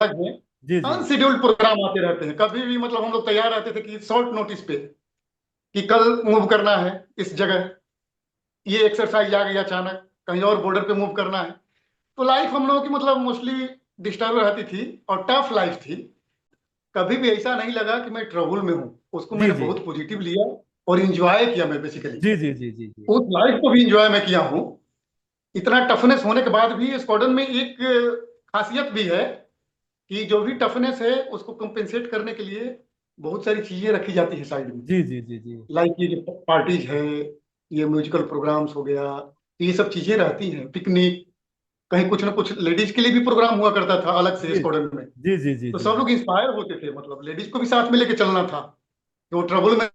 है। जी जी unscheduled programme आते रहते हैं, कभी भी मतलब हम लोग तैयार रहते थे कि शॉर्ट नोटिस पे कि कल मूव करना है इस जगह, ये एक्सरसाइज आ गई अचानक, कहीं और बॉर्डर पे मूव करना है। तो लाइफ हम लोगों की मतलब मोस्टली डिस्टर्ब रहती थी और टफ लाइफ थी। कभी भी ऐसा नहीं लगा कि मैं ट्रबल में हूँ, उसको जी मैंने जी बहुत पॉजिटिव लिया और इंजॉय किया मैं बेसिकली। जी जी जी जी जी उस लाइफ को भी इंजॉय मैं किया हूँ। इतना टफनेस होने के बाद भी स्क्वाड्रन में एक खासियत भी है कि जो भी टफनेस है उसको कंपेंसेट करने के लिए बहुत सारी चीजें रखी जाती है साइड में। जी जी जी जी लाइक ये जो पार्टीज है, ये म्यूजिकल प्रोग्राम्स हो गया, ये सब चीजें रहती हैं, पिकनिक, कहीं कुछ ना कुछ लेडीज के लिए भी प्रोग्राम हुआ करता था अलग से जी स्क्वाड्रन में। जी जी जी तो जी सब लोग इंस्पायर होते थे, मतलब लेडीज को भी साथ में लेके चलना था कि वो ट्रबल में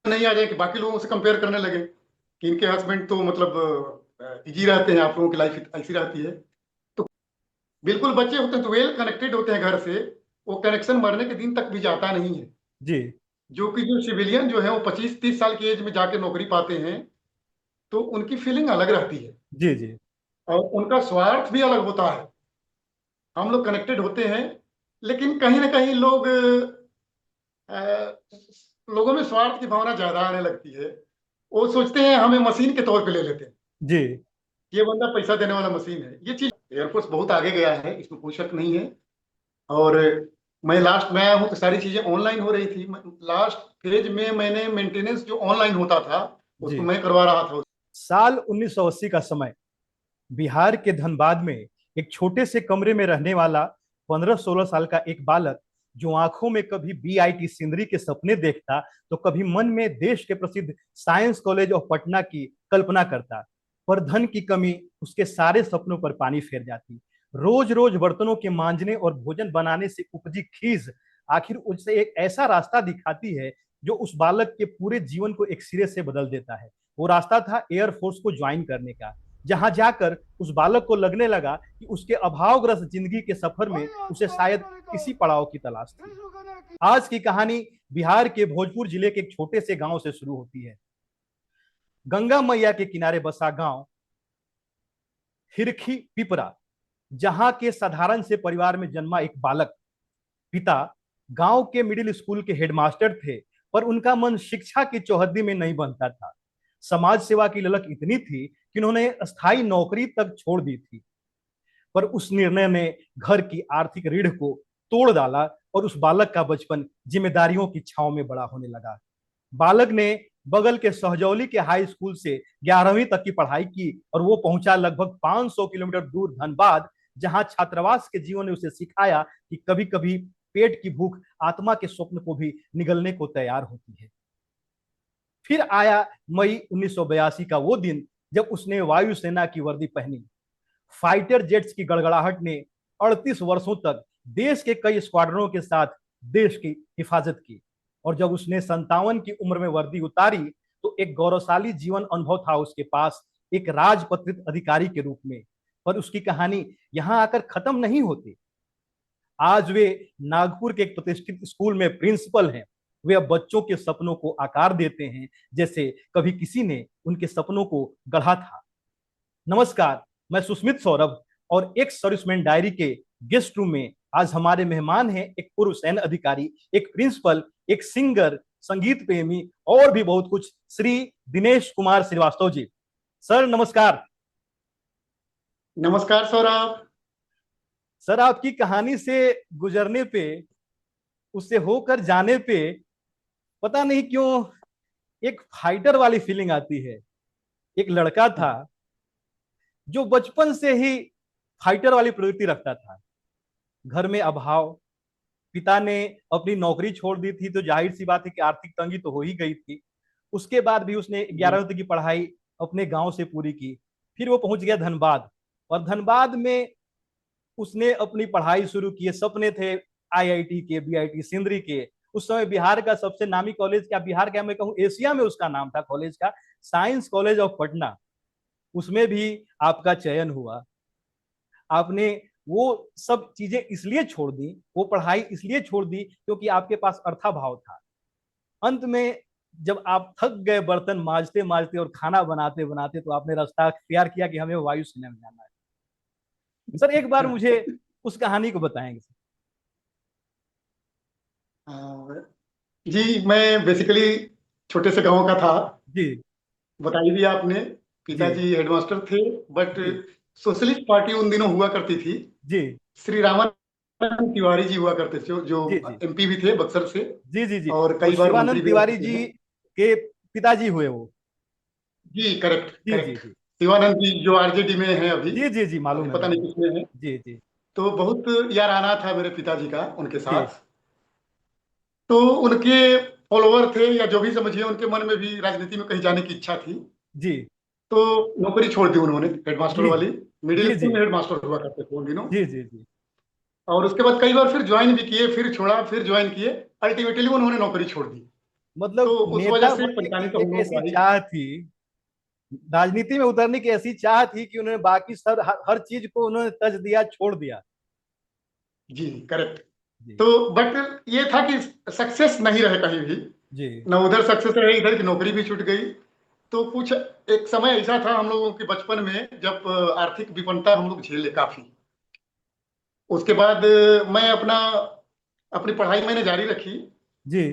नहीं आ जाए कि बाकी लोगों से कंपेयर करने लगे कि इनके हस्बैंड तो मतलब इजी रहते हैं, आप लोगों की लाइफ ऐसी रहती है। तो बिल्कुल बच्चे होते हैं तो वेल कनेक्टेड होते हैं घर से, वो कनेक्शन मरने के दिन तक भी जाता नहीं है। जी जो कि जो सिविलियन जो है वो 25-30 साल की एज में जाके नौकरी पाते हैं, तो उनकी फीलिंग अलग रहती है जी जी और उनका स्वार्थ भी अलग होता है। हम लोग कनेक्टेड होते हैं, लेकिन कहीं ना कहीं लोग लोगों में स्वार्थ की भावना ज्यादा आने लगती है। वो सोचते हैं हमें मशीन के तौर पे ले लेते हैं, जी ये बंदा पैसा देने वाला मशीन है। ये चीज एयरफोर्स बहुत आगे गया है, इसमें कोई शक नहीं है। और मैं लास्ट में आया हूँ तो सारी चीजें ऑनलाइन हो रही थी। लास्ट फेज में मैंने मेंटेनेंस जो ऑनलाइन होता था उसको जी। मैं करवा रहा था। साल 1980 का समय, बिहार के धनबाद में एक छोटे से कमरे में रहने वाला 15-16 साल का एक बालक, जो आंखों में कभी बीआईटी सिंदरी के सपने देखता तो कभी मन में देश के प्रसिद्ध साइंस कॉलेज ऑफ पटना की कल्पना करता, पर धन की कमी उसके सारे सपनों पर पानी फेर जाती। रोज रोज बर्तनों के मांजने और भोजन बनाने से उपजी खीज आखिर उसे एक ऐसा रास्ता दिखाती है जो उस बालक के पूरे जीवन को एक सिरे से बदल देता है। वो रास्ता था एयरफोर्स को ज्वाइन करने का, जहां जाकर उस बालक को लगने लगा कि उसके अभावग्रस्त जिंदगी के सफर में उसे शायद इसी पड़ाव की तलाश थी। आज की कहानी बिहार के भोजपुर जिले के एक छोटे से गांव से शुरू होती है। गंगा मैया के किनारे बसा गांव हिरखी पिपरा, जहां के साधारण से परिवार में जन्मा एक बालक, पिता गांव के मिडिल स्कूल के हेडमास्टर थे, पर उनका मन शिक्षा की चौहद्दी में नहीं बनता था। समाज सेवा की ललक इतनी थी कि उन्होंने स्थायी नौकरी तक छोड़ दी थी, पर उस निर्णय ने घर की आर्थिक रीढ़ को तोड़ डाला और उस बालक का बचपन जिम्मेदारियों की छांव में बड़ा होने लगा। बालक ने बगल के सहजौली के हाई स्कूल से 11वीं तक की पढ़ाई की और वो पहुंचा लगभग 500 किलोमीटर दूर धनबाद, जहां छात्रावास के जीवन ने उसे सिखाया कि कभी कभी पेट की भूख आत्मा के स्वप्न को भी निगलने को तैयार होती है। फिर आया मई 1982 का वो दिन जब उसने वायुसेना की वर्दी पहनी। फाइटर जेट्स की गड़गड़ाहट ने 38 वर्षों तक देश के कई स्क्वाड्रनों के साथ देश की हिफाजत की, और जब उसने 57 की उम्र में वर्दी उतारी तो एक गौरवशाली जीवन अनुभव था उसके पास, एक राजपत्रित अधिकारी के रूप में। पर उसकी कहानी यहां आकर खत्म नहीं होती। आज वे नागपुर के एक प्रतिष्ठित स्कूल में प्रिंसिपल हैं। वे अब बच्चों के सपनों को आकार देते हैं जैसे कभी किसी ने उनके सपनों को गढ़ा था। नमस्कार, मैं सुस्मित सौरभ, और एक सर्विसमैन डायरी के गेस्ट रूम में आज हमारे मेहमान हैं एक पूर्व सैन्य अधिकारी, एक प्रिंसिपल, एक सिंगर, संगीत प्रेमी और भी बहुत कुछ, श्री दिनेश कुमार श्रीवास्तव जी। सर नमस्कार। नमस्कार सौरभ। सर, आपकी कहानी से गुजरने पे, उससे होकर जाने पे, पता नहीं क्यों एक फाइटर वाली फीलिंग आती है। एक लड़का था जो बचपन से ही फाइटर वाली प्रवृत्ति रखता था। घर में अभाव, पिता ने अपनी नौकरी छोड़ दी थी तो जाहिर सी बात है कि आर्थिक तंगी तो हो ही गई थी। उसके बाद भी उसने 11वीं तक की पढ़ाई अपने गांव से पूरी की। फिर वो पहुंच गया धनबाद, और धनबाद में उसने अपनी पढ़ाई शुरू की। सपने थे आईआईटी के, बीआईटी सिंदरी के। उस समय बिहार का सबसे नामी कॉलेज, क्या बिहार क्या मैं कहूँ, एशिया में उसका नाम था कॉलेज का, साइंस कॉलेज ऑफ पटना। उसमें भी आपका चयन हुआ। आपने वो सब चीजें इसलिए छोड़ दी, वो पढ़ाई इसलिए छोड़ दी क्योंकि आपके पास अर्थाभाव था। अंत में जब आप थक गए बर्तन मांजते मांजते और खाना बनाते बनाते, तो आपने रास्ता अख्तियार किया कि हमें वायुसेना में जाना है। सर, एक बार मुझे उस कहानी को बताएंगे सर। जी, मैं बेसिकली छोटे से गांव का था। जी बताई भी आपने। जी पिताजी हेडमास्टर थे। बट जी सोशलिस्ट पार्टी उन दिनों हुआ करती थी। जी श्री रामानंद तिवारी जी हुआ करते थे, जो जी जी एमपी भी थे बक्सर से। जी जी जी। और वो कई बार मंत्री शिवानंद भी रह तिवारी चुके जी हैं। के पिताजी हुए वो। जी, करेक्ट जी जी करेक्ट। जी शिवानंद जी जो आरजेडी में है अभी। जी जी जी अभी मालूम है पता नहीं मुझे। किसमें है। जी जी तो बहुत याराना था मेरे पिताजी का उनके जी साथ। तो उनके फॉलोअर थे या जो भी समझिए, उनके मन में भी राजनीति में कहीं जाने की इच्छा थी। जी तो नौकरी छोड़ दी उन्होंने हेडमास्टर जी वाली। मिडिल जी जी स्कूल में हेडमास्टर हुआ करते थे उन दिनों। जी जी जी। और उसके बाद कई बार फिर ज्वाइन भी किए, फिर छोड़ा, फिर ज्वाइन किए। अल्टीमेटली उन्होंने नौकरी छोड़ दी। तो मतलब उस वजह नेता से बनने परेशानी की तो हम एक लोगों को ऐसी आई। चाह थी, राजनीति में उतरने की ऐसी चाह थी कि उन्होंने बाकी सब हर चीज को उन्होंने तज दिया, छोड़ दिया। जी, करेक्ट। जी तो बट ये था कि सक्सेस नहीं रहे कहीं भी। जी न उधर सक्सेस रहे, इधर की नौकरी भी छूट गई। तो कुछ एक समय ऐसा था हम लोगों के बचपन में, जब आर्थिक विपन्नता हम लोग झेले काफी। उसके बाद मैं अपनी पढ़ाई मैंने जारी रखी। जी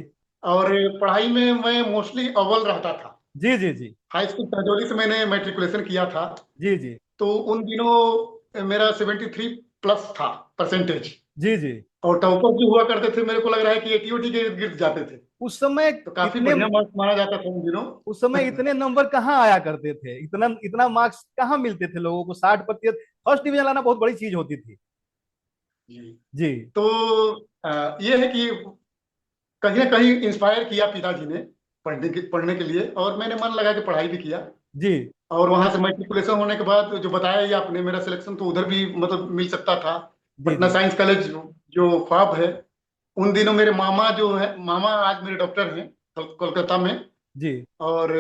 और पढ़ाई में मैं मोस्टली अव्वल रहता था। जी जी जी हाई स्कूल सहजोली से मैंने मैट्रिकुलेशन किया था। जी जी तो उन दिनों मेरा 73 प्लस था परसेंटेज। जी जी। और टॉपर जो हुआ करते थे, मेरे को लग रहा है कि 80 के इर्द गिर्द जाते थे। उस समय तो काफी इतने बढ़िया मार्क्स माना जाता था उन दिनों। उस समय इतने नंबर कहाँ आया करते थे, इतना इतना मार्क्स कहाँ मिलते थे लोगों को? 60%! फर्स्ट डिवीजन लाना बहुत बड़ी चीज होती थी। जी। जी तो ये है कि कहीं ना कहीं इंस्पायर किया पिताजी ने पढ़ने के लिए, और मैंने मन लगा के पढ़ाई भी किया। जी और वहां से मैट्रिकुलेशन होने के बाद जो बताया ही आपने, मेरा सिलेक्शन तो उधर भी मतलब मिल सकता था। जी पटना जी साइंस कॉलेज जो ख्वाब है। उन दिनों मेरे मामा जो है, मामा आज मेरे डॉक्टर हैं कोलकाता में। जी और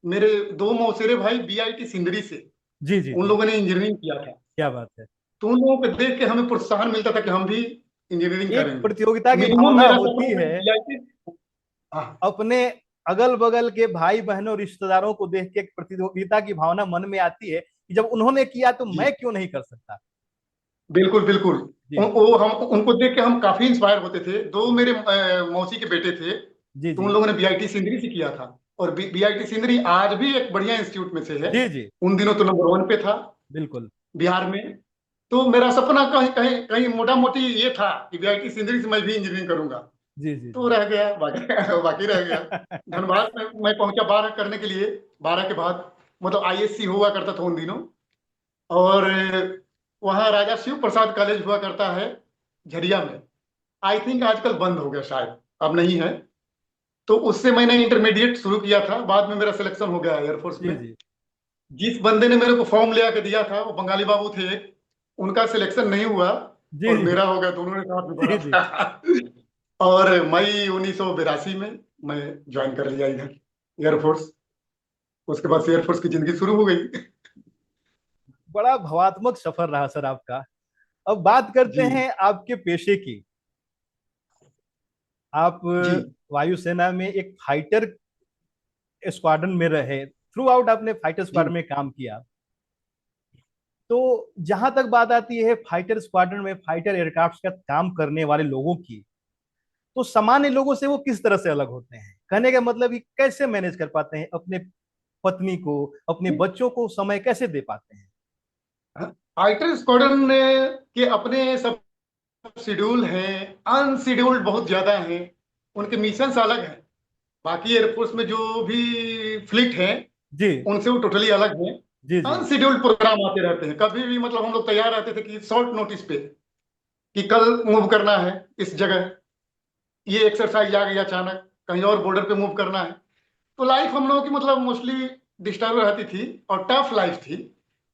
मेरे दो मौसेरे भाई बीआईटी सिंदरी से, जी जी उन जी। लोगों ने इंजीनियरिंग किया था। क्या बात है! तो उन लोगों को देख के हमें प्रोत्साहन मिलता था कि हम भी इंजीनियरिंग एक करेंगे। प्रतियोगिता की मिनिमम भावना मेरा होती सपना था है, कि बीआईटी। हाँ, अपने अगल बगल के भाई बहनों रिश्तेदारों को देख के एक प्रतियोगिता की भावना मन में आती है कि जब उन्होंने किया तो जी, मैं क्यों नहीं कर सकता। बिल्कुल बिल्कुल। जी वो हम उनको देख के हम काफी इंस्पायर होते थे। दो मेरे मौसी के बेटे थे। जी तो जी उन लोगों ने बीआईटी सिंदरी से किया था। और बीआईटी सिंदरी आज भी एक बढ़िया इंस्टीट्यूट में से है। जी जी। उन दिनों तो नंबर वन पे था बिल्कुल। बिहार में। तो मेरा सपना कहीं कहीं कहीं मोटा मोटी ये था कि बीआईटी सिंदरी से मैं भी इंजीनियरिंग करूंगा। जी जी तो जी। रह गया बाकी बाकी रह गया। धनबाद में मैं पहुंचा 12 करने के लिए। 12 के बाद मतलब आईएससी हुआ करता था उन दिनों। और वहाँ राजा शिव प्रसाद कॉलेज हुआ करता है झरिया में। आई थिंक आजकल बंद हो गया शायद, अब नहीं है। तो उससे मैंने इंटरमीडिएट शुरू किया था। बाद में मेरा सिलेक्शन हो गया एयरफोर्स जी में। जी जिस बंदे ने मेरे को फॉर्म ले आके दिया था वो बंगाली बाबू थे एक। उनका सिलेक्शन नहीं हुआ जी और जी मेरा हो गया, दोनों ने साथ में भरा जी जी। था। और मई 1982 में मैं ज्वाइन कर लिया इधर एयरफोर्स। उसके बाद से एयरफोर्स की जिंदगी शुरू हो गई। बड़ा भावात्मक सफर रहा सर आपका। अब बात करते जी हैं आपके पेशे की। आप जी वायुसेना में एक फाइटर स्क्वाड्रन में रहे, थ्रू आउट आपने फाइटर जी स्क्वाड्रन में काम किया। तो जहां तक बात आती है फाइटर स्क्वाड्रन में फाइटर एयरक्राफ्ट का काम करने वाले लोगों की, तो सामान्य लोगों से वो किस तरह से अलग होते हैं? कहने का मतलब कि कैसे मैनेज कर पाते हैं अपने पत्नी को, अपने बच्चों को समय कैसे दे पाते हैं? फाइटर स्क्वाड्रन के अपने सब शेड्यूल हैं। अनशेड्यूल्ड बहुत ज्यादा हैं। उनके मिशन अलग हैं। बाकी एयरफोर्स में जो भी फ्लीट है, जी उनसे वो टोटली अलग है। जी जी अनशेड्यूल्ड प्रोग्राम आते रहते हैं कभी भी। मतलब हम लोग तैयार रहते थे कि शॉर्ट नोटिस पे कि कल मूव करना है इस जगह, ये एक्सरसाइज आ गई अचानक, कहीं और बॉर्डर पे मूव करना है। तो लाइफ हम लोगों की मतलब मोस्टली डिस्टर्ब रहती थी। और टफ लाइफ थी।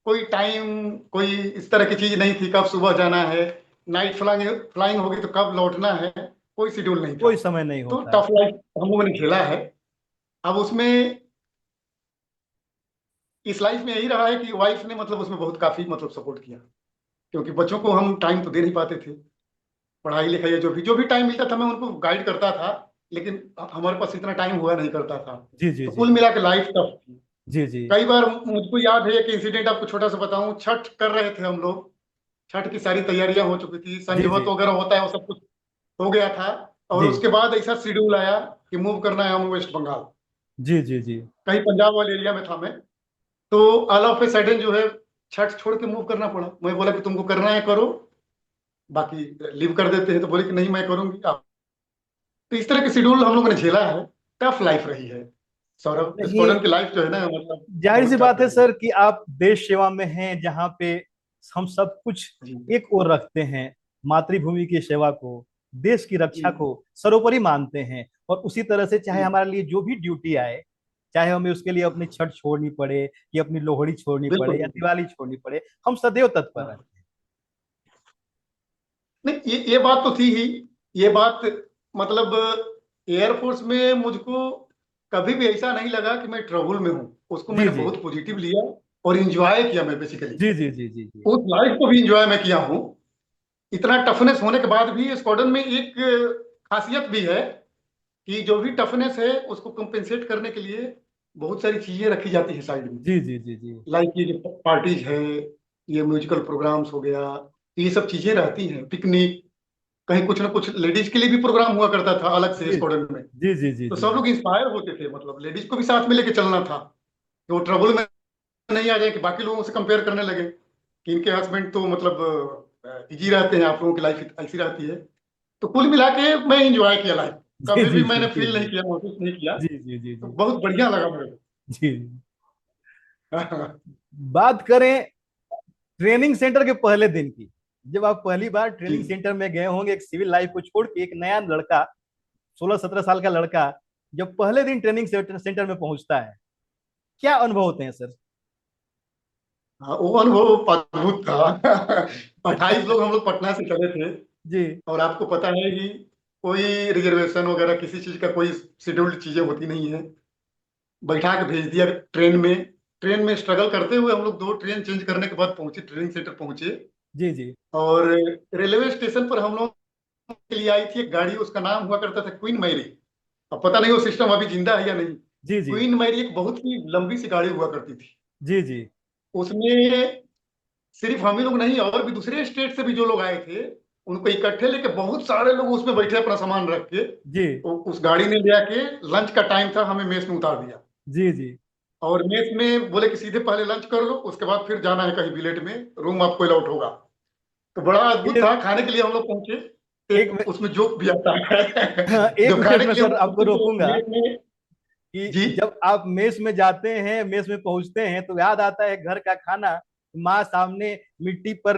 कोई टाइम, कोई इस तरह की चीज नहीं थी कब सुबह जाना है, नाइट फ्लाइंग फ्लाइंग होगी तो कब लौटना है। कोई शेड्यूल नहीं था। कोई समय नहीं तो होता है। टफ लाइफ हम लोगों ने झेला है। अब उसमें इस लाइफ में यही रहा है कि वाइफ ने मतलब उसमें बहुत काफी मतलब सपोर्ट किया। क्योंकि बच्चों को हम टाइम तो दे नहीं पाते थे। पढ़ाई लिखाई जो भी टाइम मिलता था मैं उनको गाइड करता था। लेकिन हमारे पास इतना टाइम हुआ नहीं करता था। जी जी तो जी कुल मिला के लाइफ टफ थी। जी जी कई बार मुझको याद है कि इंसिडेंट आपको छोटा सा बताऊं। छठ कर रहे थे हम लोग। छठ की सारी तैयारियां हो चुकी थी, जी संधिवत जी वगैरह होता है वो सब कुछ हो गया था। और जी उसके बाद ऐसा शेड्यूल आया कि मूव करना है हमें वेस्ट बंगाल, जी जी जी कहीं पंजाब वाले एरिया में था मैं। तो ऑल ऑफ ए सडन जो है छठ छोड़ के मूव करना पड़ा। मैं बोला कि तुमको करना है करो, बाकी लीव कर देते हैं। तो बोले कि नहीं मैं करूंगी आप। तो इस तरह के शेड्यूल हम लोगों ने झेला है। टफ लाइफ रही है सौरभ, नहीं, स्टूडेंट की लाइफ जो है ना मतलब जाहिर सी बहुत टफ बात है रही है। सर कि आप देश सेवा में हैं, जहाँ पे हम सब कुछ जी एक ओर रखते हैं, मातृभूमि की सेवा को, देश की रक्षा जी को सर्वोपरि मानते हैं। और उसी तरह से चाहे जी हमारे लिए जो भी ड्यूटी आए, चाहे हमें उसके लिए अपनी छठ छोड़नी पड़े, कि अपनी लोहड़ी छोड़नी बिल्कुल पड़े या बिल्कुल। दिवाली छोड़नी पड़े, हम सदैव तत्पर हाँ। रहते नहीं ये बात तो थी ही। ये बात मतलब एयरफोर्स में मुझको कभी भी ऐसा नहीं लगा कि मैं ट्रबल में हूँ। उसको हैं। जी मैंने जी बहुत पॉजिटिव लिया और इंजॉय किया मैं बेसिकली। जी जी जी जी जी उस लाइफ को भी इंजॉय मैं किया हूँ। इतना टफनेस होने के बाद भी स्क्वाड्रन में एक खासियत भी है कि जो भी टफनेस है उसको कंपेंसेट करने के लिए बहुत सारी चीजें रखी जाती है साइड में। जी जी जी जी लाइक ये जो पार्टीज है, ये म्यूजिकल प्रोग्राम्स हो गया, ये सब चीजें रहती हैं, पिकनिक, कहीं कुछ ना कुछ लेडीज के लिए भी प्रोग्राम हुआ करता था अलग से जी स्क्वाड्रन में। जी जी जी तो जी सब लोग इंस्पायर होते थे, मतलब लेडीज को भी साथ में लेके चलना था कि वो ट्रबल में नहीं आ जाए कि बाकी लोगों से कंपेयर करने लगे कि इनके हस्बैंड तो मतलब इजी रहते हैं, आप लोगों की लाइफ ऐसी रहती है। तो कुल मिला के मैं इंजॉय किया लाइफ। जी कभी जी भी जी मैंने जी फील नहीं जी किया, महसूस नहीं किया। जी जी जी तो जी बहुत बढ़िया लगा मेरे जी। को। बात करें ट्रेनिंग सेंटर के पहले दिन की, जब आप पहली बार जी। ट्रेनिंग सेंटर में गए होंगे, एक सिविल लाइफ को छोड़ के एक नया लड़का, 16-17 साल का लड़का, जब पहले दिन ट्रेनिंग सेंटर में पहुंचता है, क्या अनुभव होते हैं सर? हाँ, वो अनुभव अद्भुत था। 28 लोग हम लोग पटना से चले थे। जी और आपको पता है कि कोई रिजर्वेशन वगैरह किसी चीज का कोई शेड्यूल्ड चीजें होती नहीं है। बैठा के भेज दिया ट्रेन में। ट्रेन में स्ट्रगल करते हुए हम लोग 2 ट्रेन चेंज करने के बाद पहुंचे, ट्रेनिंग सेंटर पहुंचे। जी जी और रेलवे स्टेशन पर हम लोग के लिए आई थी एक गाड़ी, उसका नाम हुआ करता था क्वीन मैरी। अब पता नहीं वो सिस्टम अभी जिंदा है या नहीं। जी जी क्वीन मैरी एक बहुत ही लंबी सी गाड़ी हुआ करती थी। जी जी उसमें सिर्फ हम ही लोग नहीं, और भी दूसरे स्टेट से भी जो लोग आए थे उनको इकट्ठे लेके बहुत सारे लोग उसमें बैठे अपना सामान रख के। जी तो उस गाड़ी ने ले आके, लंच का टाइम था, हमें मेस में उतार दिया। जी जी और मेस में बोले कि सीधे पहले लंच कर लो, उसके बाद फिर जाना है कहीं बिलेट में, रूम आपको अलाउट होगा। तो बड़ा अद्भुत एक था। खाने के लिए हम लोग पहुंचे। एक एक उसमें जोक भी आता है। हाँ, एक जब मिनट खाने में के लिए हम सर लोग आपको पहुंचे तो रोकूंगा मेस में। कि जी। जब आप मेस में जाते हैं, मेस में पहुंचते हैं, तो याद आता है घर का खाना। माँ सामने मिट्टी पर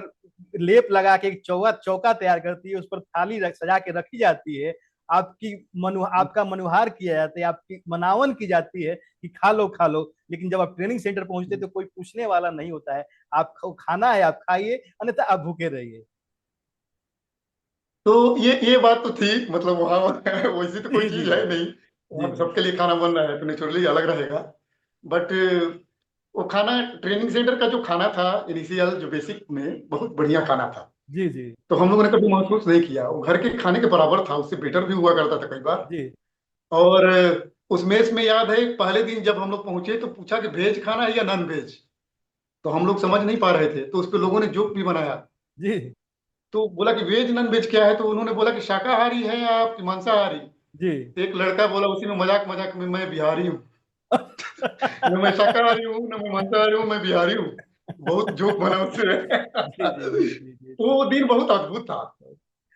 लेप लगा के एक चौका चौका तैयार करती है, उस पर थाली सजा के रखी जाती है। आपका मनुहार किया जाता है, आपकी मनावन की जाती है कि खा लो खा लो। लेकिन जब आप ट्रेनिंग सेंटर पहुंचते तो कोई पूछने वाला नहीं होता है। आपको खाना है, आप खाइए, अन्यथा आप भूखे रहिए। तो ये बात तो थी, मतलब वहाँ वैसी तो कोई जी जी चीज है नहीं। जी वहाँ तो जी सबके लिए खाना बन रहा है तो नेचुरली अलग रहेगा। बट वो खाना, ट्रेनिंग सेंटर का जो खाना था इनिशियल जो बेसिक में, बहुत बढ़िया खाना था। जी जी तो हम लोगों ने कभी महसूस नहीं किया, वो घर के खाने के बराबर था, उससे बेटर भी हुआ करता था कई बार। जी और उस मेस में याद है पहले दिन जब हम लोग पहुंचे तो पूछा कि वेज खाना है या नॉन वेज। तो हम लोग समझ नहीं पा रहे थे, तो उस पर लोगों ने जोक भी बनाया। जी तो बोला कि वेज नॉन वेज क्या है, तो उन्होंने बोला कि शाकाहारी है या आप मांसाहारी। जी एक लड़का बोला उसी में मजाक मजाक में, मैं बिहारी हूँ। न मैं शाकाहारी हूँ न मैं मांसाहारी हूँ, मैं बिहारी हूँ। बहुत जोक बना उससे। जी जी जी जी जी। तो वो दिन बहुत अद्भुत था।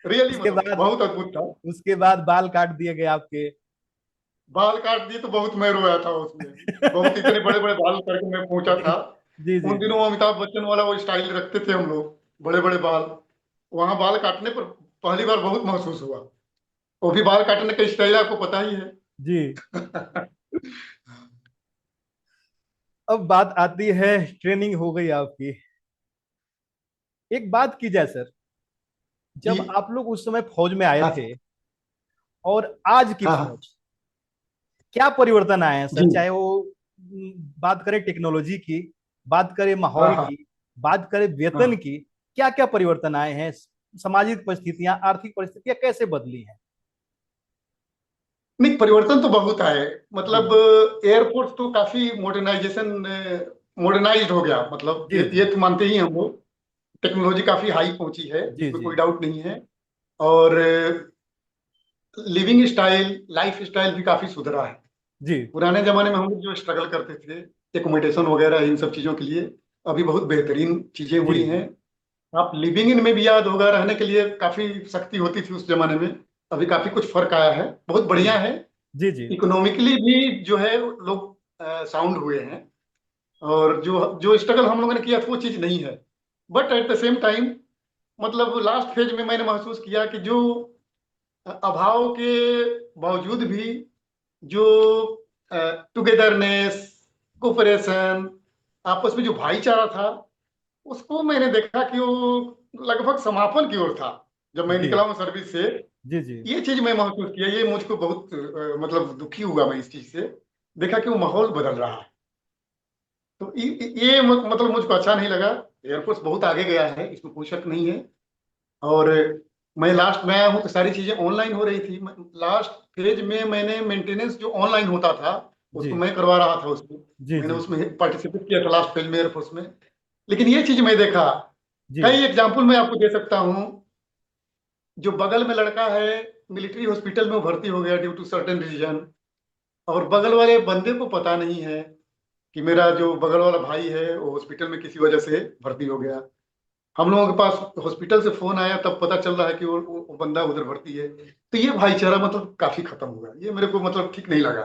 रियली उसके मतलब बाद बहुत अद्भुत था। उसके बाद बाल काट दिए गए आपके। बाल काट दिए तो बहुत मैं रोया था उसमें। बहुत इतने बड़े बड़े बाल करके मैं पहुंचा जी था। जी जी उन दिनों अमिताभ बच्चन वाला वो स्टाइल रखते थे हम लोग, बड़े बड़े बाल। वहां बाल काटने पर पहली बार बहुत महसूस हुआ। वो भी बाल काटने का स्टाइल आपको पता ही है। जी। अब बात आती है, ट्रेनिंग हो गई आपकी। एक बात की जाए सर, जी। जब आप लोग उस समय फौज में आए हाँ थे और आज की हाँ हाँ। फौज, क्या परिवर्तन आए हैं सर? जी। चाहे वो बात करें टेक्नोलॉजी की, बात करें हाँ माहौल हाँ की, बात करें वेतन हाँ। की, क्या क्या परिवर्तन आए हैं? सामाजिक परिस्थितियां, आर्थिक परिस्थितियां कैसे बदली हैं? नहीं, परिवर्तन तो बहुत आए। जी मतलब एयरफोर्स तो काफी मॉडर्नाइज्ड हो गया, मतलब जी ये जी तो मानते ही हैं हम लोग। टेक्नोलॉजी काफी हाई पहुंची है, जी इसमें जी कोई डाउट नहीं है। और लिविंग स्टाइल, लाइफ स्टाइल भी काफी सुधरा है। जी पुराने जमाने में हम लोग जो स्ट्रगल करते थे एकोमोडेशन वगैरह इन सब चीजों के लिए, अभी बहुत बेहतरीन चीजें जी हुई हैं। आप लिविंग इन में भी याद होगा, रहने के लिए काफी सख्ती होती थी उस जमाने में। अभी काफी कुछ फर्क आया है, बहुत जी बढ़िया है। जी जी इकोनॉमिकली भी जो है लोग साउंड हुए हैं। और जो जो स्ट्रगल हम लोगों ने किया था वो चीज नहीं है। But at the same time मतलब लास्ट फेज में मैंने महसूस किया कि जो अभाव के बावजूद भी जो टुगेदरनेस, कोऑपरेशन, आपस में जो भाईचारा था, उसको मैंने देखा कि वो लगभग समापन की ओर था जब मैं जी निकला हूँ सर्विस से। जी जी ये चीज मैं महसूस किया, ये मुझको बहुत मतलब दुखी हुआ मैं इस चीज से। देखा कि वो माहौल बदल रहा है। तो ये मतलब मुझको अच्छा नहीं लगा। एयरफोर्स बहुत आगे गया है, इसमें कोई शक नहीं है। और मैं लास्ट में आया हूँ तो सारी चीजें ऑनलाइन हो रही थी। लास्ट फेज में मैंने मेंटेनेंस जो ऑनलाइन होता था उसको जी मैं करवा रहा था उसमें। जी मैंने जी उसमें पार्टिसिपेट किया था लास्ट फेज में एयरफोर्स में। लेकिन ये चीज मैं देखा, जी कई एग्जाम्पल मैं आपको दे सकता हूँ। जो बगल में लड़का है मिलिट्री हॉस्पिटल में भर्ती हो गया ड्यू टू सर्टेन रीजन, और बगल वाले बंदे को पता नहीं है कि मेरा जो बगल वाला भाई है वो हॉस्पिटल में किसी वजह से भर्ती हो गया। हम लोगों के पास हॉस्पिटल से फोन आया तब पता चल रहा है कि वो बंदा उधर भर्ती है। तो ये भाईचारा मतलब काफी खत्म हुआ, ये मेरे को मतलब ठीक नहीं लगा।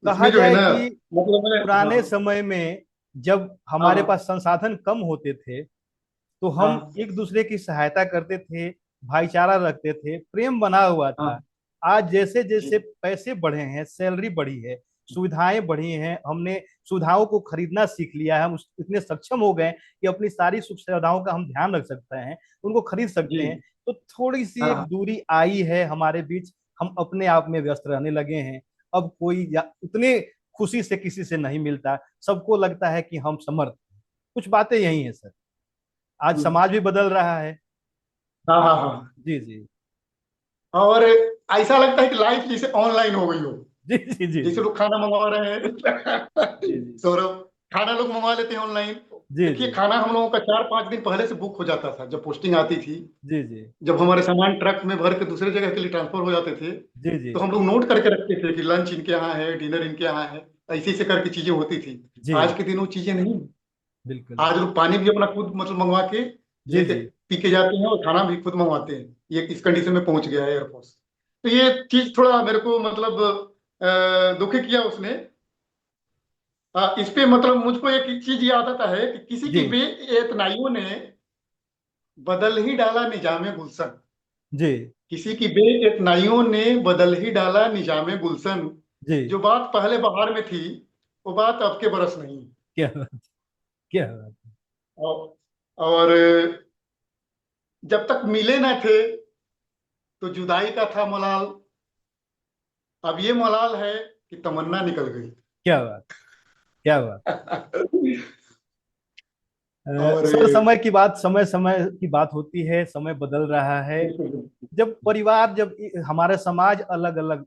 कहा इसमें जो है जाए ना, कि मतलब मैं, पुराने हाँ समय में जब हाँ हमारे पास हाँ संसाधन कम होते थे तो हम हाँ एक दूसरे की सहायता करते थे, भाईचारा रखते थे, प्रेम बना हुआ था। हाँ आज जैसे जी जैसे पैसे बढ़े हैं, सैलरी बढ़ी है, सुविधाएं बढ़ी हैं, हमने सुविधाओं को खरीदना सीख लिया है, हम इतने सक्षम हो गए कि अपनी सारी सुख सुविधाओं का हम ध्यान रख सकते हैं, उनको खरीद सकते जी हैं। तो थोड़ी सी एक हाँ दूरी आई है हमारे बीच, हम अपने आप में व्यस्त रहने लगे हैं। अब कोई उतने खुशी से किसी से नहीं मिलता, सबको लगता है कि हम समर्थ हैं। कुछ बातें यही है सर। आज हम्म, समाज भी बदल रहा है। हाँ हाँ हाँ। जी जी और ऐसा लगता है कि लाइफ जैसे ऑनलाइन हो गई हो। जी जी जी जैसे जी लोग खाना मंगवा रहे जी हैं जी सौरभ, खाना लोग मंगवा लेते हैं ऑनलाइन। जी देखिए जी खाना हम लोगों का 4-5 दिन पहले से बुक हो जाता था जब पोस्टिंग आती थी। जी जी जब हमारे सामान ट्रक में भर के दूसरे जगह के लिए ट्रांसफर हो जाते थे जी जी तो हम लोग नोट करके रखते थे कि लंच इनके यहाँ है, डिनर इनके यहाँ है। ऐसे ऐसे करके चीजें होती थी। जी आज के दिन वो चीजें नहीं। बिल्कुल। आज लोग पानी भी अपना खुद मतलब मंगवा के जी लेके जी पी के जाते हैं और खाना भी खुद मंगवाते हैं। ये इस कंडीशन में पहुंच गया है एयरफोर्स। तो ये चीज थोड़ा मेरे को मतलब दुखी किया उसने। इस पे मतलब मुझको एक चीज याद आता है कि किसी जी की बेइतनाइयों ने बदल ही डाला निजाम गुलशन। जी किसी की बेइतनाइयों ने बदल ही डाला निजाम गुलशन। जी जो बात पहले बहार में थी वो बात अब के बरस नहीं। क्या बात, क्या बात। और, और जब तक मिले न थे तो जुदाई का था मलाल। अब ये मलाल है कि तमन्ना निकल गई। क्या बात, क्या बात। और सर समय की बात, समय समय की बात होती है, समय बदल रहा है। बिल्कुल बिल्कुल। जब परिवार, जब हमारा समाज अलग अलग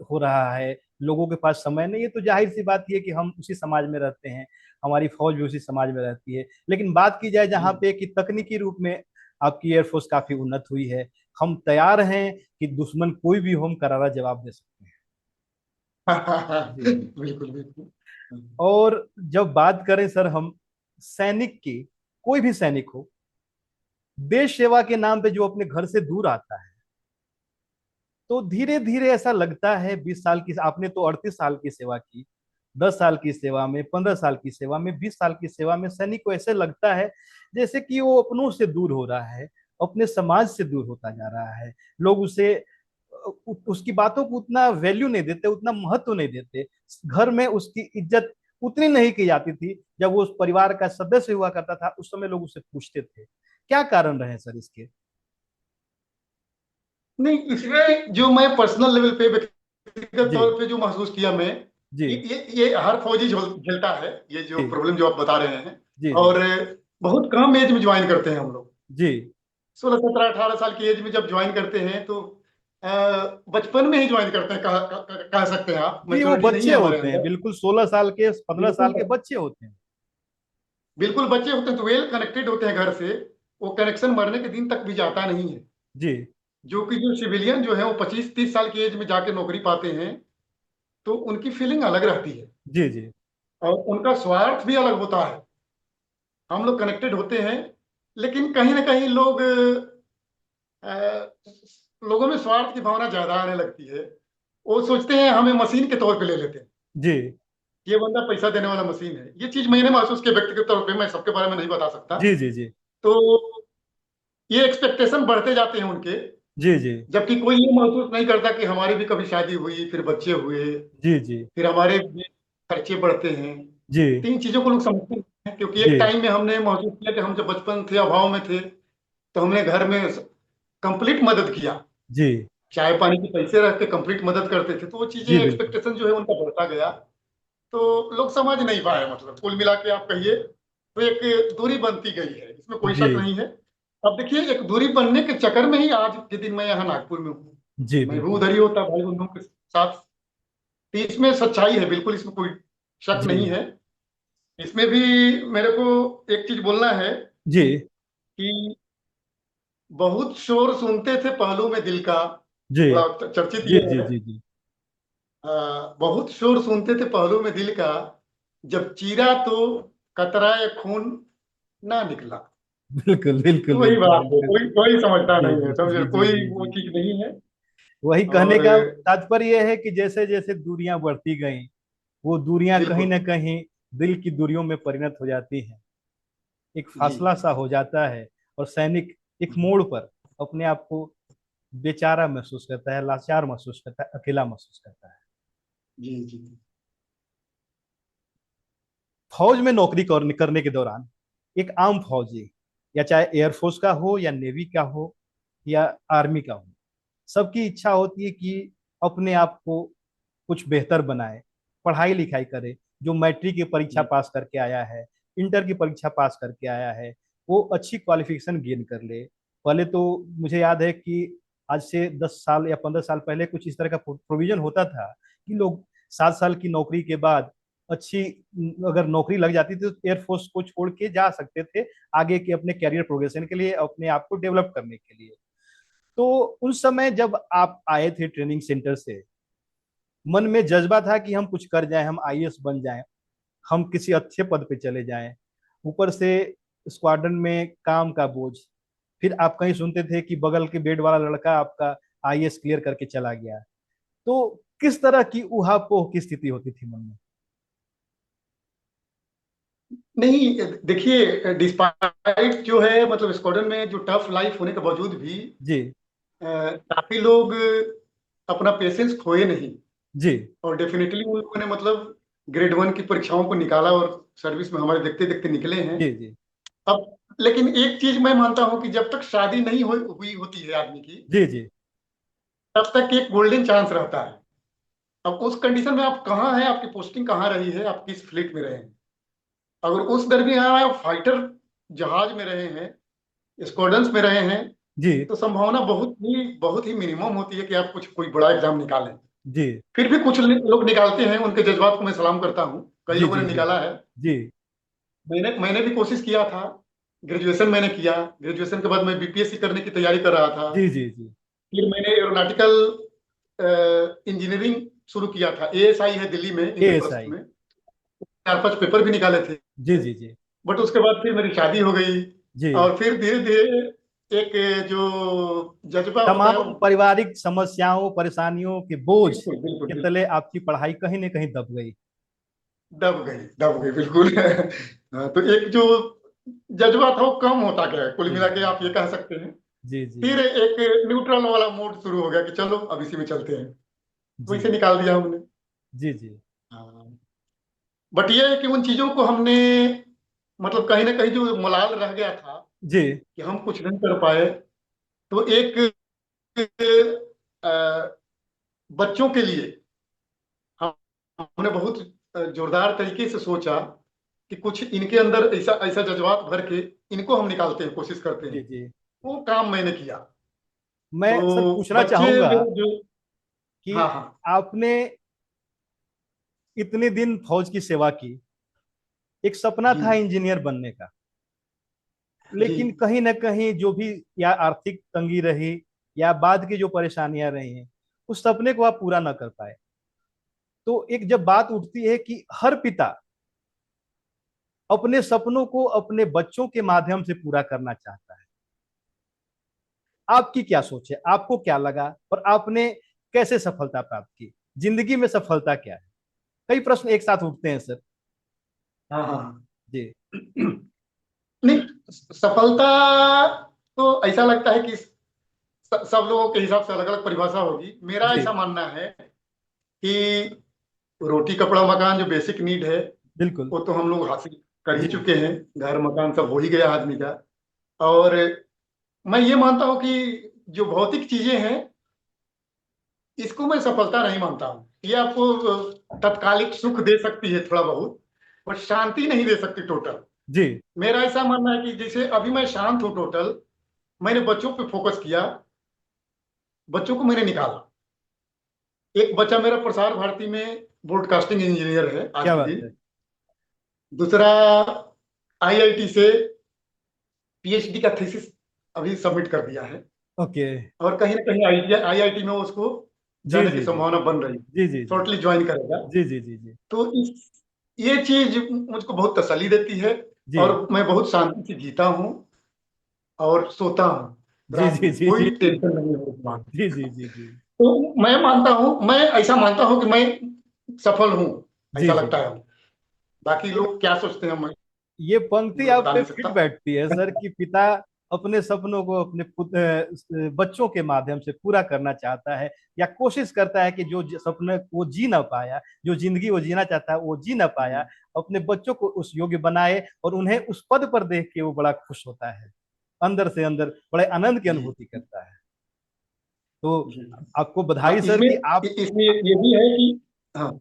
हो रहा है, लोगों के पास समय नहीं है, तो जाहिर सी बात यह कि हम उसी समाज में रहते हैं, हमारी फौज भी उसी समाज में रहती है। लेकिन बात की जाए जी जहाँ पे कि तकनीकी रूप में आपकी एयरफोर्स काफी उन्नत हुई है, हम तैयार हैं कि दुश्मन कोई भी हो हम करारा जवाब दे सकते हैं। जी जी। बिल्कुल बिल्कुल। और जब बात करें सर हम सैनिक की, कोई भी सैनिक हो, देश सेवा के नाम पे जो अपने घर से दूर आता है, तो धीरे धीरे ऐसा लगता है, 20 साल की आपने तो 38 साल की सेवा की, 10 साल की सेवा में, 15 साल की सेवा में, 20 साल की सेवा में, सैनिक को ऐसे लगता है जैसे कि वो अपनों से दूर हो रहा है, अपने समाज से दूर होता जा रहा है। लोग उसे उसकी बातों को उतना वैल्यू नहीं देते, उतना महत्व नहीं देते। घर में उसकी इज्जत उतनी नहीं की जाती थी। जब वो उस परिवार का सदस्य हुआ करता था उस समय लोग उसे पूछते थे। क्या कारण रहे सर इसके? नहीं, इसमें जो मैं पर्सनल लेवल पे व्यक्तिगत जी तौर पे जो महसूस किया मैं, जी ये हर फौजी झेलता है ये जो जी प्रॉब्लम जो आप बता रहे हैं। जी जी और बहुत कम एज में ज्वाइन करते हैं हम लोग। जी 16-17-18 साल की एज में जब ज्वाइन करते हैं तो अ, बचपन में ही ज्वाइन करते हैं, कह सकते हैं आप। जी। वो मैच्योरिटी नहीं बच्चे है हमारे होते हैं, अंदर। बिल्कुल 16 साल के, 15 साल के बिल्कुल बच्चे होते हैं। बिल्कुल बच्चे होते हैं तो वेल कनेक्टेड होते हैं घर से। वो कनेक्शन मरने के दिन तक भी जाता नहीं है। जी जो सिविलियन जो है वो 25-30 साल की एज में जाके नौकरी पाते हैं, तो उनकी फीलिंग अलग रहती है जी जी और उनका स्वार्थ भी अलग होता है। हम लोग कनेक्टेड होते हैं, लेकिन कहीं ना कहीं अ, लोगों में स्वार्थ की भावना ज्यादा आने लगती है। वो सोचते हैं हमें मशीन के तौर पे ले लेते हैं, जी ये बंदा पैसा देने वाला मशीन है। ये चीज मैंने महसूस किया व्यक्तिगत तौर पे, मैं सबके बारे में नहीं बता सकता। जी जी जी तो ये एक्सपेक्टेशन बढ़ते जाते हैं उनके, जी जी जबकि कोई ये महसूस नहीं करता कि हमारी भी कभी शादी हुई, फिर बच्चे हुए, जी जी फिर हमारे भी खर्चे बढ़ते हैं। जी तो इन चीजों को लोग समझते नहीं हैं, क्योंकि एक जी टाइम में हमने महसूस किया कि हम जब बचपन थे, अभाव में थे, तो हमने घर में कंप्लीट मदद किया, जी चाय पानी के पैसे रख के कंप्लीट मदद करते थे। तो वो चीजें जी बिल्कुल। एक्सपेक्टेशन जो है उनका बढ़ता गया, तो लोग समझ नहीं पाए। मतलब कुल मिला के आप कहिए तो एक दूरी बनती गई है, इसमें कोई जी शक नहीं है। अब देखिए, एक दूरी बनने के चक्कर में ही आज के दिन मैं यहाँ नागपुर में हूँ। जी मैं भी बिल्कुल। उधर ही होता भाई बंधुओं के साथ। तो इसमें सच्चाई है बिल्कुल, इसमें कोई शक जी नहीं है। इसमें भी मेरे को एक चीज बोलना है जी कि बहुत शोर सुनते थे पहलू में दिल का, जी बड़ा चर्चित जी ये जी है। जी जी बहुत शोर सुनते थे पहलू में दिल का, जब चीरा तो कतराए खून ना निकला। बिल्कुल बिल्कुल तो वही बिल्कुल बात है, बिल्कुल। कोई कोई समझता जी नहीं है, जी समझे, जी जी कोई जी वो जी चीज नहीं है। वही कहने और का तात्पर्य यह है कि जैसे जैसे दूरियां बढ़ती गई, वो दूरियां कहीं बिल्कुल। ना कहीं दिल की दूरियों में परिणत हो जाती हैं। एक जी। फासला सा हो जाता है और सैनिक एक मोड़ पर अपने आप को बेचारा महसूस करता है, लाचार महसूस करता है, अकेला महसूस करता है। जी। जी। फौज में नौकरी करने के दौरान एक आम फौजी, या चाहे एयरफोर्स का हो या नेवी का हो या आर्मी का हो, सबकी इच्छा होती है कि अपने आप को कुछ बेहतर बनाए, पढ़ाई लिखाई करे। जो मैट्रिक की परीक्षा जी। पास करके आया है, इंटर की परीक्षा पास करके आया है, वो अच्छी क्वालिफिकेशन गेन कर ले। पहले तो मुझे याद है कि आज से 10 साल या 15 साल पहले कुछ इस तरह का प्रोविजन होता था कि लोग 7 साल की नौकरी के बाद अच्छी, अगर नौकरी लग जाती थी तो एयरफोर्स को छोड़ के जा सकते थे आगे के अपने कैरियर प्रोग्रेशन के लिए, अपने आप को डेवलप करने के लिए। तो उस समय जब आप आए थे ट्रेनिंग सेंटर से, मन में जज्बा था कि हम कुछ कर जाएं, हम आईएएस बन जाएं, हम किसी अच्छे पद पे चले जाएं। ऊपर से स्क्वाड्रन में काम का बोझ, फिर आप कहीं सुनते थे कि बगल के बेड वाला लड़का आपका आईएएस क्लियर करके चला गया। तो किस तरह की उहापोह की स्थिति होती थी मन में? नहीं, देखिए, डिस्पाइट जो है, मतलब स्क्वाड्रन में जो टफ लाइफ होने के बावजूद भी जी काफी लोग अपना पेशेंस खोए नहीं। जी और डेफिनेटली उन लोगों ने मतलब ग्रेड 1 की परीक्षाओं को निकाला और सर्विस में हमारे देखते देखते निकले हैं। जी जी अब लेकिन एक चीज मैं मानता हूं कि जब तक शादी नहीं हुई होती है आदमी की, जी जी तब तक एक गोल्डन चांस रहता है। अब उस कंडीशन में आप कहाँ हैं, आपकी पोस्टिंग कहाँ रही है, आप किस फ्लीट में रहे हैं। अगर उस दरमियान आप फाइटर जहाज में रहे हैं, स्क्वाड्रंस में रहे हैं, जी तो संभावना बहुत ही मिनिमम होती है कि आप कुछ कोई बड़ा एग्जाम निकालें। जी फिर भी कुछ लोग निकालते हैं, उनके जज्बात को मैं सलाम करता हूँ, कई जी लोगों जी ने जी निकाला है। जी मैंने भी कोशिश किया था। ग्रेजुएशन मैंने किया, ग्रेजुएशन के बाद मैं बीपीएससी करने की तैयारी कर रहा था। जी जी जी फिर मैंने एरोनॉटिकल इंजीनियरिंग शुरू किया था, एएसआई है दिल्ली में, इंद्रप्रस्थ एएसआई। में। 4-5 पेपर भी निकाले थे। जी जी जी बट उसके बाद फिर मेरी शादी हो गई, जी और फिर धीरे धीरे एक जो जज्बा होता है वो, तमाम पारिवारिक समस्याओं परेशानियों के बोझ बिल्कुल बिल्कुल के बिल्कुल, तले आपकी पढ़ाई कहीं ना कहीं दब गई। दब गई बिल्कुल। हाँ, तो एक जो जज्बा था वो कम होता गया, कुल जी मिला के जी आप ये कह सकते हैं। जी जी फिर एक न्यूट्रल वाला मोड शुरू हो गया कि चलो अब इसी में चलते हैं, जी वैसे निकाल दिया हमने। जी जी हाँ। बट ये है कि उन चीजों को हमने, मतलब कहीं ना कहीं जो मलाल रह गया था जी कि हम कुछ नहीं कर पाए, तो एक अ, बच्चों के लिए हम हमने बहुत जोरदार तरीके से सोचा कि कुछ इनके अंदर ऐसा ऐसा जज्बात भर के इनको हम निकालते हैं, कोशिश करते जी हैं। जी वो काम मैंने किया। मैं तो सर पूछना बच्चे चाहूंगा में जो, कि हाँ हाँ, आपने इतने दिन फौज की सेवा की, एक सपना जी था इंजीनियर बनने का, जी लेकिन कहीं ना कहीं जो भी या आर्थिक तंगी रही या बाद की जो परेशानियां रही हैं, उस सपने को आप पूरा ना कर पाए। तो एक जब बात उठती है कि हर पिता अपने सपनों को अपने बच्चों के माध्यम से पूरा करना चाहता है, आपकी क्या सोच है, आपको क्या लगा और आपने कैसे सफलता प्राप्त की, जिंदगी में सफलता क्या है? कई प्रश्न एक साथ उठते हैं सर। हाँ हाँ। जी नहीं, सफलता तो ऐसा लगता है कि सब लोगों के हिसाब से अलग अलग परिभाषा होगी। मेरा जी ऐसा मानना है कि रोटी कपड़ा मकान जो बेसिक नीड है बिल्कुल। वो तो हम लोग हासिल कर ही जी चुके हैं। घर मकान सब हो ही गया आदमी का। और मैं ये मानता हूँ कि जो भौतिक चीजें हैं इसको मैं सफलता नहीं मानता हूँ। ये आपको तत्कालिक सुख दे सकती है थोड़ा बहुत, पर शांति नहीं दे सकती टोटल। जी मेरा ऐसा मानना है कि जैसे अभी मैं शांत हूँ टोटल, मैंने बच्चों पे फोकस किया, बच्चों को मैंने निकाला। एक बच्चा मेरा प्रसार भारती में ब्रॉडकास्टिंग इंजीनियर है आज क्या के बात दिन। है। दूसरा आईआईटी से पीएचडी का थीसिस अभी सबमिट कर दिया है। ओके। और कहीं ना कहीं आईआईटी में उसको जी जाने की जी जी संभावना बन रही है। जी जी जी शॉर्टली ज्वाइन करेगा। जी जी जी जी तो इस ये चीज मुझको बहुत तसल्ली देती है। जी और मैं बहुत शांति से जीता हूँ और सोता हूँ जी रात जी में, जी कोई जी टेंशन नहीं है दिमाग में। जी जी जी जी तो मैं मानता हूँ, मैं ऐसा मानता हूँ कि मैं सफल हूँ, जी ऐसा जी। लगता है। बाकी लोग क्या सोचते हैं ये पंक्ति मैं आप बता पे नहीं फिट सकता। बैठती है सर कि पिता अपने सपनों को अपने बच्चों के माध्यम से पूरा करना चाहता है, या कोशिश करता है कि जो सपने वो जी ना पाया, जो जिंदगी वो जीना चाहता है वो जी ना पाया, अपने बच्चों को उस योग्य बनाए और उन्हें उस पद पर देख के वो बड़ा खुश होता है, अंदर से अंदर बड़े आनंद की जी अनुभूति करता है। तो जी। आपको हाँ, बधाई सर इसमें कि आप, इसमें ये भी है कि हाँ,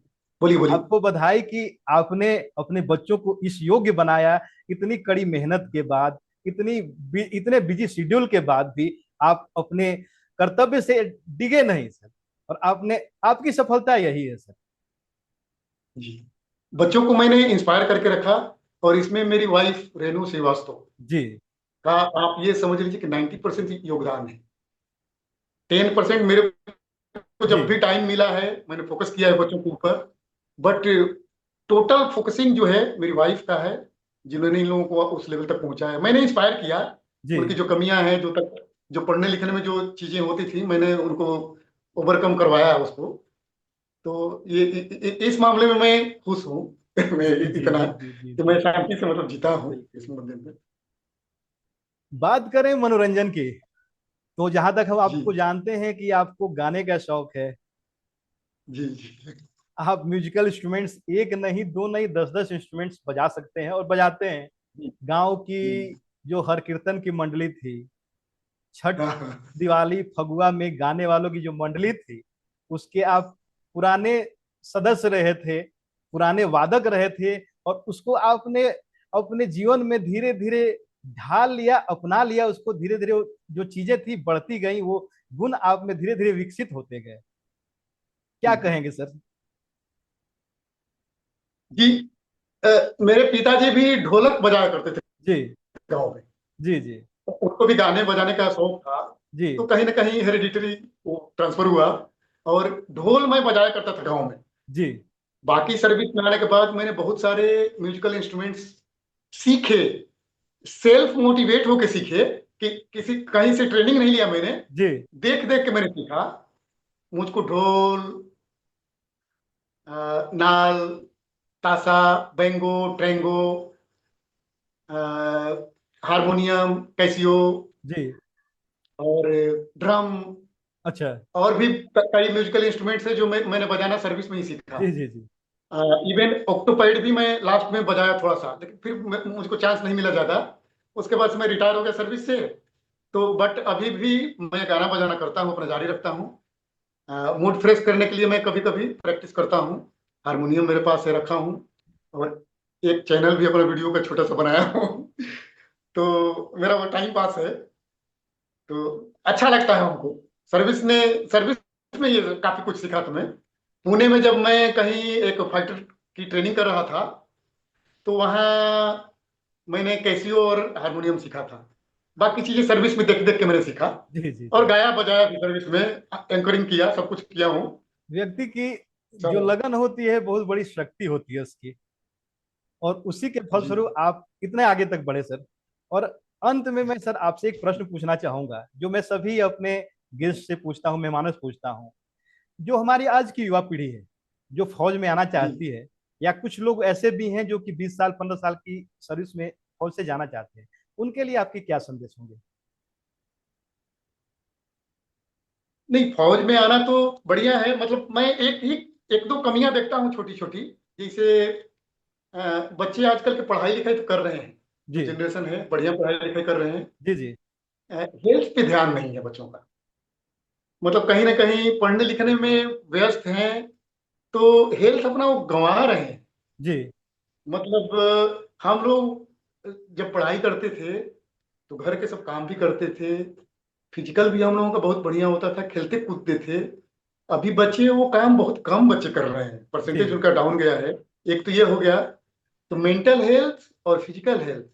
बोलिए बोलिए। आपको बधाई कि आपने अपने बच्चों को इस योग्य बनाया, इतनी कड़ी मेहनत के बाद, इतने बिजी शेड्यूल के बाद भी आप अपने कर्तव्य से डिगे नहीं सर, और आपने, आपकी सफलता यही है सर। जी, बच्चों को मैंने इंस्पायर करके रखा। और इसमें मेरी वाइफ रेनू श्रीवास्तव जी का आप ये समझ लीजिए कि 90% योगदान है। 10% मेरे को जी जब भी टाइम मिला है मैंने फोकस किया है बच्चों के ऊपर। बट टोटल फोकसिंग जो है मेरी वाइफ का है, जिन्होंने इन लोगों को उस लेवल तक पहुंचाया। मैंने इंस्पायर किया, जी उनकी जो कमियां हैं, जो पढ़ने लिखने में जो चीजें होती थी, मैंने उनको ओवरकम करवाया उसको। तो इस मामले में मैं खुश हूँ। मैं जी जी इतना जी जी जी कि जी मैं शांति से मतलब जीता हूँ बिल्कुल। इस मुद्दे में। बात करें मनोरंजन की, तो जहां तक हम जी आपको जानते हैं कि आपको गाने का शौक है, जी जी आप म्यूजिकल इंस्ट्रूमेंट्स एक नहीं दो नहीं 10-10 इंस्ट्रूमेंट्स बजा सकते हैं और बजाते हैं। जी गांव की जी। जो हर कीर्तन की मंडली थी, छठ, हाँ हाँ दिवाली, फगुआ में गाने वालों की जो मंडली थी, उसके आप पुराने सदस्य रहे थे, पुराने वादक रहे थे, और उसको आपने अपने जीवन में धीरे धीरे ढाल लिया, अपना लिया उसको, धीरे धीरे जो चीजें थी बढ़ती गई, वो गुण आप में धीरे धीरे विकसित होते गए। क्या कहेंगे सर? जी। अ, मेरे पिताजी भी ढोलक बजाया करते थे जी गाँव में। जी जी तो उनको भी गाने बजाने का शौक था। जी तो कहीं ना कहीं हेरिडिटरी वो ट्रांसफर हुआ। और ढोल मैं बजाया करता था गाँव में। जी बाकी सर्विस में आने के बाद मैंने बहुत सारे म्यूजिकल इंस्ट्रूमेंट्स सीखे, सेल्फ मोटिवेट होके सीखे। कि किसी कहीं से ट्रेनिंग नहीं लिया मैंने, जी देख देख के मैंने सीखा। मुझको ढोल, नाल, ताशा, बेंगो, ट्रेंगो, हारमोनियम, कैसियो जी। और ड्रम, अच्छा। और भी कई म्यूजिकल इंस्ट्रूमेंट्स है जो मैंने बजाना सर्विस में ही सीखा। जी जी जी इवन ऑक्टोपैड भी मैं लास्ट में बजाया थोड़ा सा, लेकिन फिर मुझको चांस नहीं मिला ज्यादा। उसके बाद से मैं रिटायर हो गया सर्विस से। तो बट अभी भी मैं गाना बजाना करता हूँ, अपना जारी रखता हूँ। मूड फ्रेश करने के लिए मैं कभी कभी प्रैक्टिस करता हूँ। हारमोनियम मेरे पास है, रखा हूँ। और एक चैनल भी अपना वीडियो का छोटा सा बनाया हूँ। तो मेरा वो टाइम पास है। तो अच्छा लगता है हमको। सर्विस में ये काफी कुछ सीखा तुम्हें। पुणे में जब मैं कहीं एक फाइटर की ट्रेनिंग कर रहा था, तो वहाँ मैंने कैसियो और हारमोनियम सीखा था। बाकी चीजें सर्विस में देख देख के मैंने सीखा। जी जी और जी। गाया बजाया भी सर्विस में, एंकरिंग किया, सब कुछ किया हूँ। व्यक्ति की जो सब। लगन होती है बहुत बड़ी शक्ति होती है उसकी, और उसी के जी। फलस्वरूप आप इतने आगे तक बढ़े सर। और अंत में मैं सर आपसे एक प्रश्न पूछना चाहूंगा, जो मैं सभी अपने गेस्ट से पूछता हूँ, मेहमानों से पूछता हूँ। जो हमारी आज की युवा पीढ़ी है, जो फौज में आना जी। चाहती है, या कुछ लोग ऐसे भी हैं जो कि 20 साल 15 साल की सर्विस में फौज से जाना चाहते हैं, उनके लिए आपके क्या संदेश होंगे? नहीं, फौज में आना तो बढ़िया है। मतलब मैं एक दो कमियां देखता हूँ छोटी छोटी। जैसे बच्चे आजकल के पढ़ाई लिखाई तो कर रहे हैं, जो जी जनरेशन है बढ़िया पढ़ाई लिखाई कर रहे हैं। जी जी हेल्थ पे ध्यान नहीं है बच्चों का। मतलब कहीं ना कहीं पढ़ने लिखने में व्यस्त हैं, तो हेल्थ अपना वो गंवा रहे हैं। जी मतलब हम लोग जब पढ़ाई करते थे तो घर के सब काम भी करते थे, फिजिकल भी हम लोगों का बहुत बढ़िया होता था, खेलते कूदते थे। अभी बच्चे वो काम बहुत कम बच्चे कर रहे हैं, परसेंटेज जी उनका डाउन गया है। एक तो ये हो गया। तो मेंटल हेल्थ और फिजिकल हेल्थ,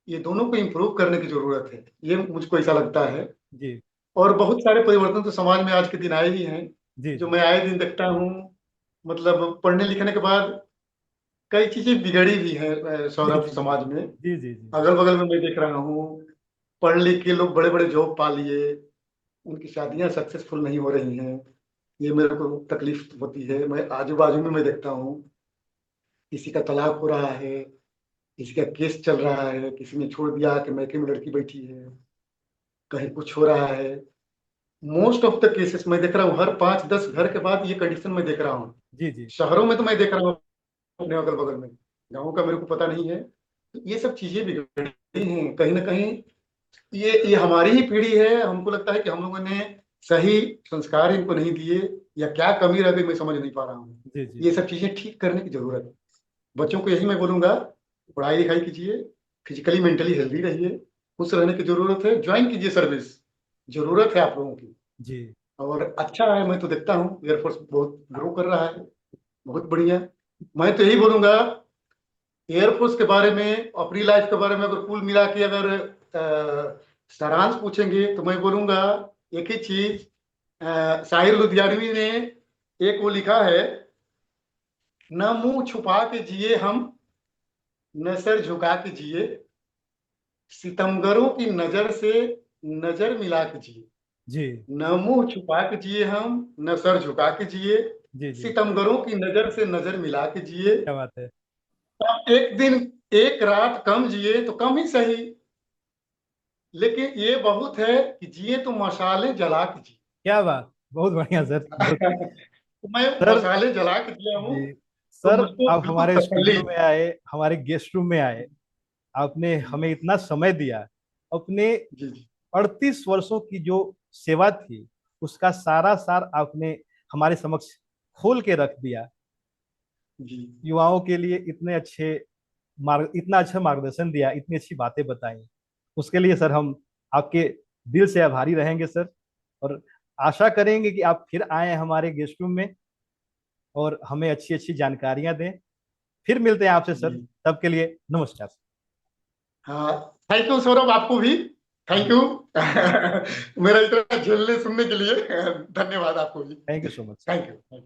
ये दोनों को इम्प्रूव करने की जरूरत है, ये मुझको ऐसा लगता है। जी और बहुत सारे परिवर्तन तो समाज में आज के दिन आए ही हैं, जी जो जी मैं आए दिन देखता हूँ। मतलब पढ़ने लिखने के बाद कई चीजें बिगड़ी भी हैं जी सौरभ, जी जी समाज में। जी जी जी जी। अगल बगल में मैं देख रहा हूँ, पढ़ लिख के लोग बड़े बड़े जॉब पा लिए, उनकी शादियां सक्सेसफुल नहीं हो रही हैं। ये मेरे को तकलीफ होती है। मैं आजू बाजू में मैं देखता हूँ, किसी का तलाक हो रहा है, किसी का केस चल रहा है, किसी ने छोड़ दिया कि मैके में लड़की बैठी है, कहीं कुछ हो रहा है। मोस्ट ऑफ द केसेस मैं देख रहा हूँ, हर 5-10 घर के बाद ये कंडीशन मैं देख रहा हूँ। जी जी शहरों में तो मैं देख रहा हूँ अपने अगल बगल में, गाँव का मेरे को पता नहीं है। तो ये सब चीजें बिगड़ी हैं कहीं ना कहीं। ये हमारी ही पीढ़ी है, हमको लगता है कि हम लोगों ने सही संस्कार इनको नहीं दिए, या क्या कमी रह गई मैं समझ नहीं पा रहा हूँ। जी जी ये जी। सब चीजें ठीक करने की जरूरत है। बच्चों को यही मैं बोलूंगा, पढ़ाई लिखाई कीजिए, फिजिकली मेंटली हेल्दी रहिए, खुश रहने की जरूरत है, ज्वाइन कीजिए सर्विस, जरूरत है आप लोगों की। जी और अच्छा है, मैं तो देखता हूँ एयरफोर्स बहुत ग्रो कर रहा है, बहुत बढ़िया। मैं तो यही बोलूंगा, एयरफोर्स के बारे में, अपनी लाइफ के बारे में अगर कुल मिला के अगर सारांश पूछेंगे तो मैं बोलूंगा एक ही चीज। साहिर लुधियानवी ने एक वो लिखा है, न मुंह छुपा के जिए हम, न सर झुका के जिए, सितमगरों की नजर से नजर मिला के जिए। जी न मुंह छुपा के जिए हम, न सर झुका के जिए, जी जी। सितमगरों की नजर से नजर मिला के जिए। क्या बात है! अब एक दिन एक रात कम जिए तो कम ही सही, लेकिन ये बहुत है कि जिए तो मसाले जला के जिए। क्या बात, बहुत बढ़िया सर, बहुत। तो मैं सर मसाले जला के जिया हूँ, जी, तो सर मुझको आप बिल्कुल हमारे तसल्ली स्टूडियो में है। आए, हमारे गेस्ट रूम में आए, आपने जी। हमें इतना समय दिया, अपने जी। जी। 38 वर्षों की जो सेवा थी उसका सारा सार आपने हमारे समक्ष खोल के रख दिया। जी। युवाओं के लिए इतने अच्छे मार्ग, इतना अच्छा मार्गदर्शन दिया, इतनी अच्छी बातें बताई, उसके लिए सर हम आपके दिल से आभारी रहेंगे सर। और आशा करेंगे कि आप फिर आए हमारे गेस्ट रूम में और हमें अच्छी अच्छी जानकारियां दें। फिर मिलते हैं आपसे सर, जी। तब के लिए नमस्कार। हाँ, थैंक यू सौरभ, आपको भी थैंक जी, यू। मेरा इतना झेलने सुनने के लिए धन्यवाद आपको भी। Thank you so much. Thank you.